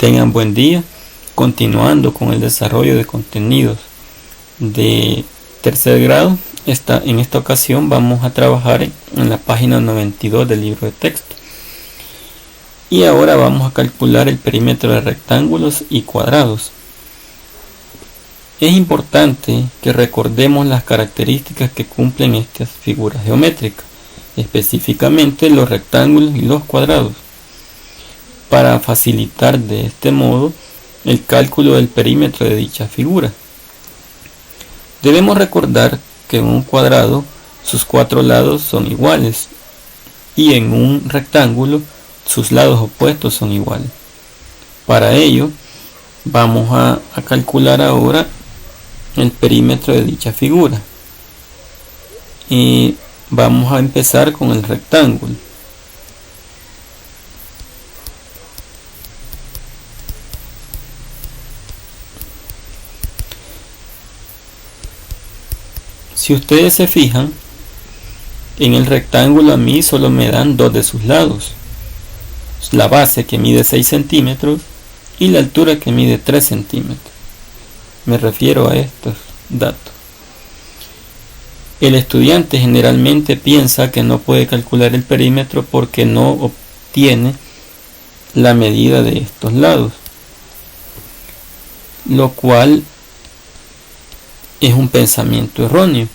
Tengan buen día. Continuando con el desarrollo de contenidos de tercer grado, en esta ocasión vamos a trabajar en la página 92 del libro de texto. Y ahora vamos a calcular el perímetro de rectángulos y cuadrados. Es importante que recordemos las características que cumplen estas figuras geométricas, específicamente los rectángulos y los cuadrados, para facilitar de este modo el cálculo del perímetro de dicha figura. Debemos recordar que en un cuadrado sus cuatro lados son iguales y en un rectángulo sus lados opuestos son iguales. Para ello vamos a calcular ahora el perímetro de dicha figura y vamos a empezar con el rectángulo. Si ustedes se fijan, en el rectángulo a mí solo me dan dos de sus lados, la base que mide 6 centímetros y la altura que mide 3 centímetros. Me refiero a estos datos. El estudiante generalmente piensa que no puede calcular el perímetro porque no obtiene la medida de estos lados, lo cual es un pensamiento erróneo,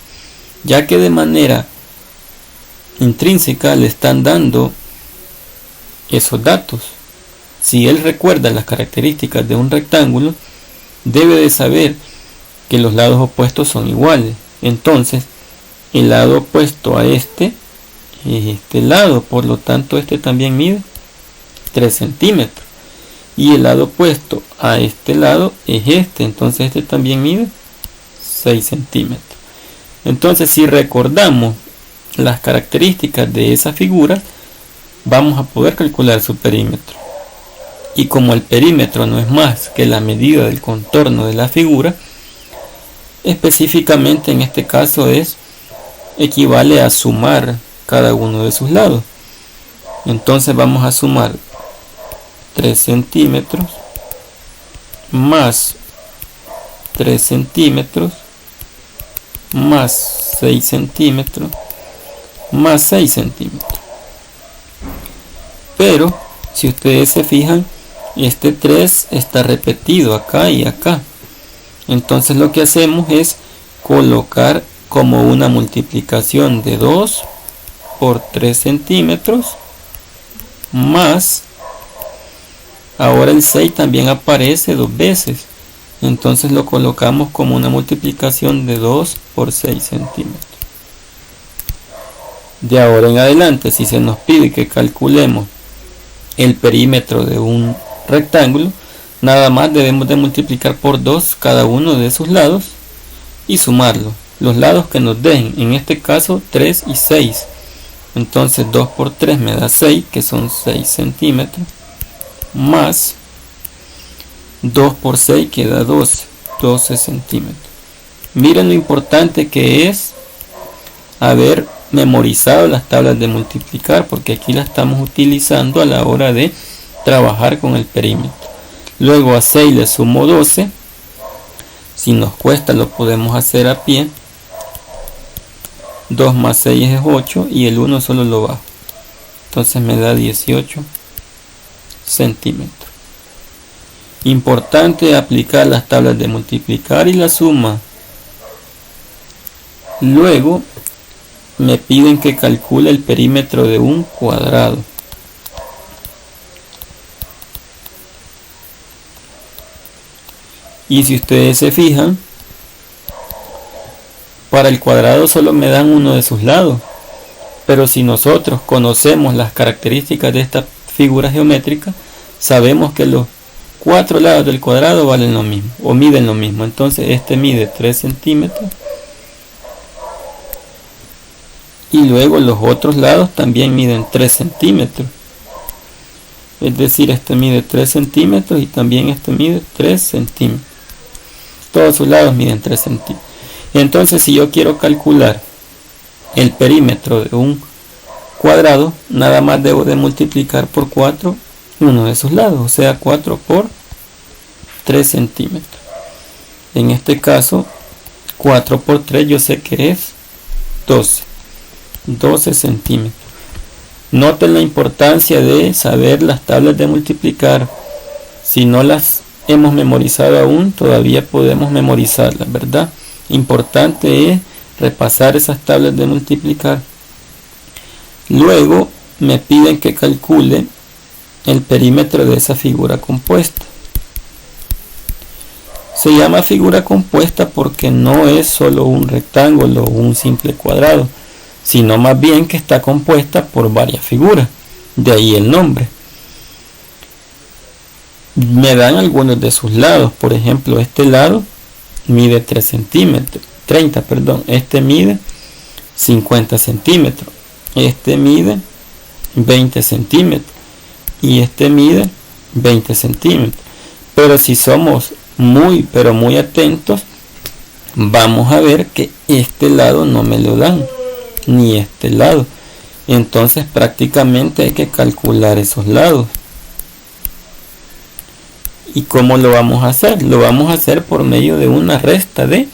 ya que de manera intrínseca le están dando esos datos. Si él recuerda las características de un rectángulo, debe de saber que los lados opuestos son iguales. Entonces, el lado opuesto a este es este lado, por lo tanto este también mide 3 centímetros. Y el lado opuesto a este lado es este, entonces este también mide 6 centímetros. Entonces, si recordamos las características de esa figura, vamos a poder calcular su perímetro. Y como el perímetro no es más que la medida del contorno de la figura, específicamente en este caso equivale a sumar cada uno de sus lados. Entonces vamos a sumar 3 centímetros más 3 centímetros más 6 centímetros más 6 centímetros. Pero si ustedes se fijan, este 3 está repetido acá y acá. Entonces lo que hacemos es colocar como una multiplicación de 2 por 3 centímetros más, ahora el 6 también aparece dos veces, entonces lo colocamos como una multiplicación de 2 por 6 centímetros. De ahora en adelante, si se nos pide que calculemos el perímetro de un rectángulo, nada más debemos de multiplicar por 2 cada uno de sus lados y sumarlo. Los lados que nos den, en este caso 3 y 6. Entonces 2 por 3 me da 6, que son 6 centímetros, más 2 por 6 queda 12 centímetros. Miren lo importante que es haber memorizado las tablas de multiplicar, porque aquí las estamos utilizando a la hora de trabajar con el perímetro. Luego a 6 le sumo 12. Si nos cuesta lo podemos hacer a pie. 2 más 6 es 8 y el 1 solo lo bajo. Entonces me da 18 centímetros. Importante aplicar las tablas de multiplicar y la suma. Luego me piden que calcule el perímetro de un cuadrado. Y si ustedes se fijan, para el cuadrado solo me dan uno de sus lados. Pero si nosotros conocemos las características de esta figura geométrica, sabemos que los 4 lados del cuadrado valen lo mismo o miden lo mismo. Entonces este mide 3 centímetros. Y luego los otros lados también miden 3 centímetros. Es decir, este mide 3 centímetros y también este mide 3 centímetros. Todos sus lados miden 3 centímetros. Entonces, si yo quiero calcular el perímetro de un cuadrado, nada más debo de multiplicar por 4 uno de sus lados, o sea 4 por 3 centímetros. En este caso 4 por 3 yo sé que es 12 centímetros. Noten la importancia de saber las tablas de multiplicar. Si no las hemos memorizado aún, todavía podemos memorizarlas, ¿verdad? Importante es repasar esas tablas de multiplicar. Luego me piden que calcule el perímetro de esa figura compuesta. Se llama figura compuesta porque no es solo un rectángulo o un simple cuadrado, sino más bien que está compuesta por varias figuras, de ahí el nombre. Me dan algunos de sus lados, por ejemplo este lado mide 30, este mide 50 centímetros, este mide 20 centímetros y este mide 20 centímetros. Pero si somos muy atentos, vamos a ver que este lado no me lo dan, ni este lado. Entonces prácticamente hay que calcular esos lados. ¿Y cómo lo vamos a hacer? Lo vamos a hacer por medio de una resta de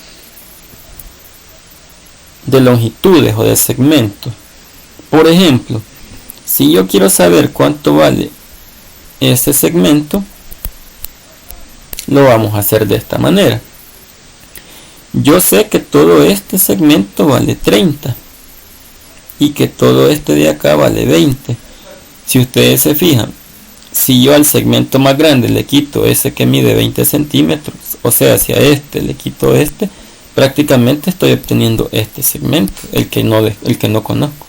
longitudes o de segmentos. Por ejemplo, si yo quiero saber cuánto vale este segmento, lo vamos a hacer de esta manera. Yo sé que todo este segmento vale 30 y que todo este de acá vale 20. Si ustedes se fijan, si yo al segmento más grande le quito ese que mide 20 centímetros, o sea, si a este le quito este, prácticamente estoy obteniendo este segmento, el que no conozco.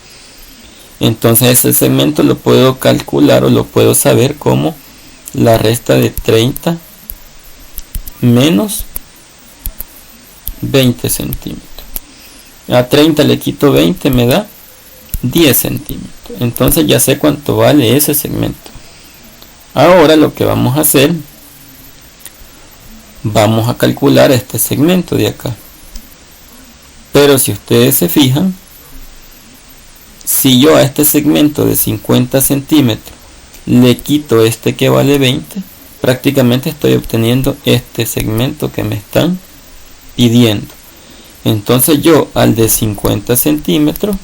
Entonces ese segmento lo puedo calcular o lo puedo saber como la resta de 30 menos 20 centímetros. A 30 le quito 20, me da 10 centímetros. Entonces ya sé cuánto vale ese segmento. Ahora lo que vamos a hacer, vamos a calcular este segmento de acá. Pero si ustedes se fijan, si yo a este segmento de 50 centímetros le quito este que vale 20, prácticamente estoy obteniendo este segmento que me están pidiendo. Entonces yo al de 50 centímetros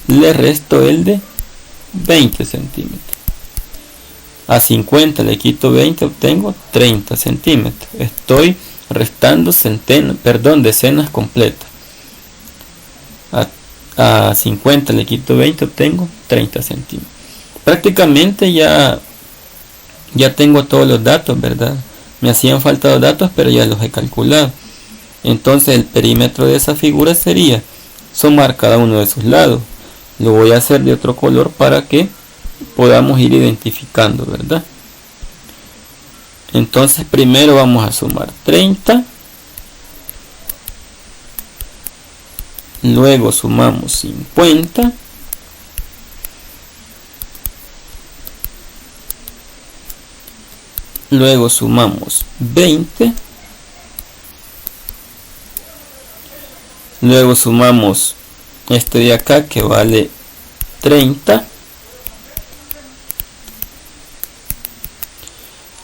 le resto el de 20 centímetros. A 50 le quito 20, obtengo 30 centímetros. Estoy restando decenas completas. A 50 le quito 20, obtengo 30 centímetros. Prácticamente ya tengo todos los datos, ¿verdad? Me hacían falta los datos, pero ya los he calculado. Entonces el perímetro de esa figura sería sumar cada uno de sus lados. Lo voy a hacer de otro color para que podamos ir identificando, ¿verdad? Entonces primero vamos a sumar 30, luego sumamos 50, luego sumamos 20, luego sumamos este de acá que vale 30,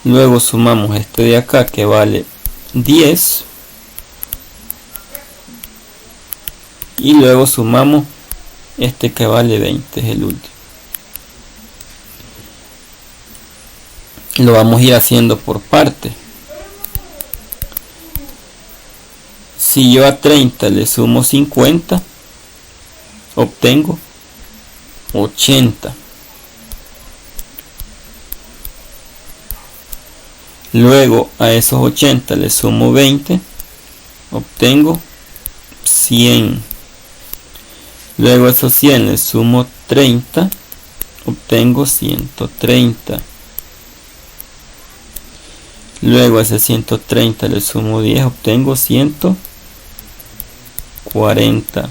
luego sumamos este de acá que vale 10 y luego sumamos este que vale 20, es el último. Lo vamos a ir haciendo por parte. Si yo a 30 le sumo 50, obtengo 80. Luego a esos 80 le sumo 20, obtengo 100. Luego a esos 100 le sumo 30, obtengo 130. Luego a ese 130 le sumo 10, obtengo 140.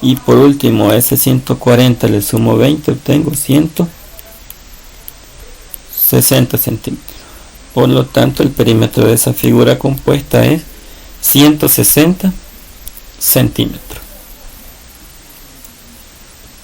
Y por último a ese 140 le sumo 20, obtengo 160 centímetros. Por lo tanto el perímetro de esa figura compuesta es 160 centímetros.